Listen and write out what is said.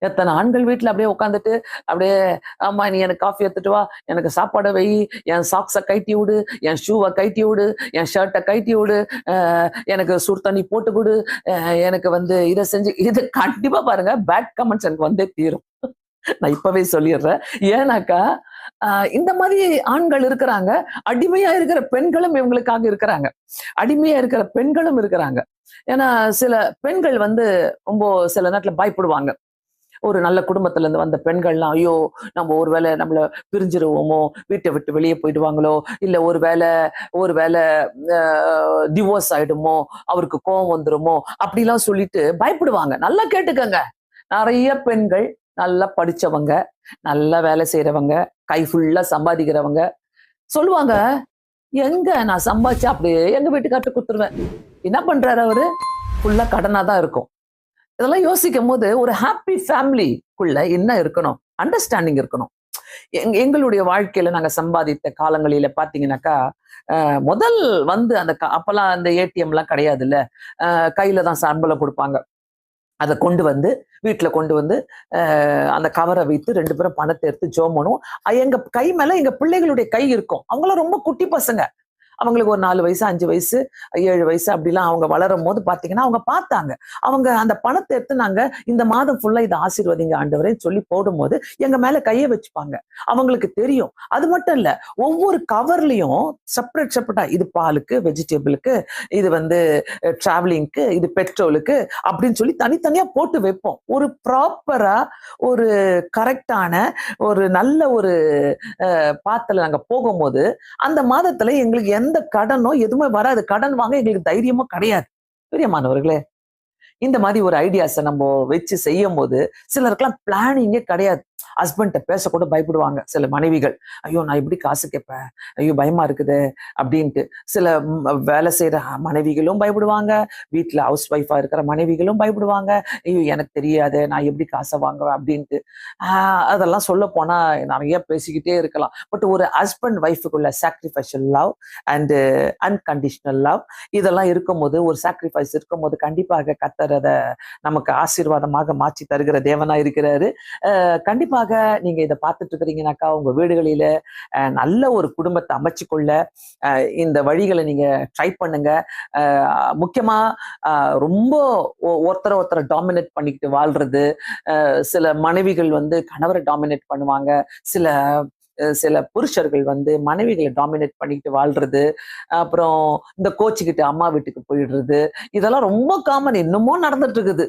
எத்தனை ஆண்கள் வீட்டுல அப்படியே உட்காந்துட்டு அப்படியே, ஆமா நீ எனக்கு காஃபி எடுத்துட்டு வா, எனக்கு சாப்பாடை வை, என் சாக்ஸை கைட்டி விடு, என் ஷூவை கைட்டி விடு, என் ஷர்ட்டை கைட்டி விடு, எனக்கு சுடு தண்ணி போட்டு கொடு, எனக்கு வந்து இதை செஞ்சு, இது கண்டிப்பா பாருங்க பேட் கமெண்ட்ஸ் எனக்கு வந்தே தீரும். நான் இப்பவே சொல்லிடுறேன். ஏன்னாக்கா இந்த மாதிரி ஆண்கள் இருக்கிறாங்க, அடிமையா இருக்கிற பெண்களும் இவங்களுக்காக இருக்கிறாங்க, அடிமையா இருக்கிற பெண்களும் இருக்கிறாங்க. ஏன்னா சில பெண்கள் வந்து ரொம்ப சில நேரத்துல பயப்படுவாங்க. ஒரு நல்ல குடும்பத்துல இருந்து வந்த பெண்கள்லாம், ஐயோ நம்ம ஒருவேளை நம்மள பிரிஞ்சிருவோமோ, வீட்டை விட்டு வெளியே போயிடுவாங்களோ, இல்ல ஒருவேளை டிவோர்ஸ் ஆயிடுமோ, அவருக்கு கோபம் வந்துருமோ, அப்படிலாம் சொல்லிட்டு பயப்படுவாங்க. நல்லா கேட்டுக்கங்க, நிறைய பெண்கள் நல்லா படிச்சவங்க, நல்லா வேலை செய்யறவங்க, கை ஃபுல்லா சம்பாதிக்கிறவங்க சொல்லுவாங்க, எங்க நான் சம்பாதிச்சா அப்படியே எங்க வீட்டுக்கார்ட்ட கொடுத்துருவேன். என்ன பண்றாரு அவரு? ஃபுல்லா கடனா தான் இருக்கும். இதெல்லாம் யோசிக்கும் போது ஒரு ஹாப்பி ஃபேமிலிக்குள்ள என்ன இருக்கணும்? அண்டர்ஸ்டாண்டிங் இருக்கணும். எங்களுடைய வாழ்க்கையில நாங்க சம்பாதித்த காலங்களில பாத்தீங்கன்னாக்கா, முதல் வந்து அந்த அப்பெல்லாம் அந்த ஏடிஎம் எல்லாம் கிடையாது இல்ல, கையில தான் சம்பளம் கொடுப்பாங்க. அதை கொண்டு வந்து வீட்டுல கொண்டு வந்து அந்த கவரை வைத்து 2 பேரும் பணத்தை எடுத்து ஜோம் பண்ணுவோம். எங்க கை மேல எங்க பிள்ளைகளுடைய கை இருக்கும். அவங்களாம் ரொம்ப குட்டி பசங்க, அவங்களுக்கு ஒரு 4 வயசு 5 வயசு 7 வயசு அப்படிலாம் அவங்க வளரும் போது பாத்தீங்கன்னா அவங்க பார்த்தாங்க. அவங்க அந்த பணத்தை எடுத்து நாங்க இந்த மாதம் ஃபுல்லா இதை ஆசீர்வதிங்க ஆண்டவரே சொல்லி போடும்போது எங்க மேல கையை வச்சுப்பாங்க. அவங்களுக்கு தெரியும். அது மட்டும் இல்ல, ஒவ்வொரு கவர்லயும் செப்பரேட்டா இது பாலுக்கு, வெஜிடபிளுக்கு, இது வந்து டிராவலிங்க்கு, இது பெட்ரோலுக்கு அப்படின்னு சொல்லி தனித்தனியா போட்டு வைப்போம். ஒரு ப்ராப்பரா ஒரு கரெக்டான ஒரு நல்ல ஒரு பாத்துல நாங்க போகும்போது அந்த மாதத்துல எங்களுக்கு எந்த கடனோ எதுவுமே வராது. கடன் வாங்க எங்களுக்கு தைரியமும் கிடையாது. பிரியமானவர்களே, இந்த மாதிரி ஒரு ஐடியாஸை நம்ம வச்சு செய்யும் போது சிலருக்கெல்லாம் பிளானிங்கே கிடையாது. ஹஸ்பண்ட பேசக்கூட பயப்படுவாங்க சில மனைவிகள். ஐயோ நான் இப்படி காசு கேட்பேன், ஐயோ பயமா இருக்குது அப்படின்ட்டு. சில வேலை செய்யற மனைவிகளும் பயப்படுவாங்க, வீட்டுல ஹவுஸ் ஒய்ஃபா இருக்கிற மனைவிகளும் பயப்படுவாங்க. ஐயோ எனக்கு தெரியாது, நான் எப்படி காசை வாங்குவேன் அப்படின்ட்டு. அதெல்லாம் சொல்ல போனா நிறைய பேசிக்கிட்டே இருக்கலாம். பட் ஒரு ஹஸ்பண்ட் ஒய்ஃபுக்குள்ள sacrificial love and unconditional love இதெல்லாம் இருக்கும்போது, ஒரு சாக்ரிஃபைஸ் இருக்கும்போது கண்டிப்பாக கர்த்தர் அதை நமக்கு ஆசீர்வாதமாக மாற்றி தருகிற தேவனா இருக்கிறாரு. கண்டிப்பாக நீங்க இதை பார்த்துட்டு இருக்கிறீங்கன்னாக்கா உங்க வீடுகளில நல்ல ஒரு குடும்பத்தை அமைச்சுக்கொள்ள இந்த வழிகளை நீங்க ட்ரை பண்ணுங்க. முக்கியமா ரொம்ப ஒருத்தரை டாமினேட் பண்ணிக்கிட்டு வாழ்றது, சில மனைவிகள் வந்து கணவரை டாமினேட் பண்ணுவாங்க, சில சில புருஷர்கள் வந்து மனைவிகளை டாமினேட் பண்ணிக்கிட்டு வாழ்றது, அப்புறம் இந்த கோச்சுக்கிட்டு அம்மா வீட்டுக்கு போயிடுறது, இதெல்லாம் ரொம்ப காமன், இன்னமும் நடந்துட்டு இருக்குது.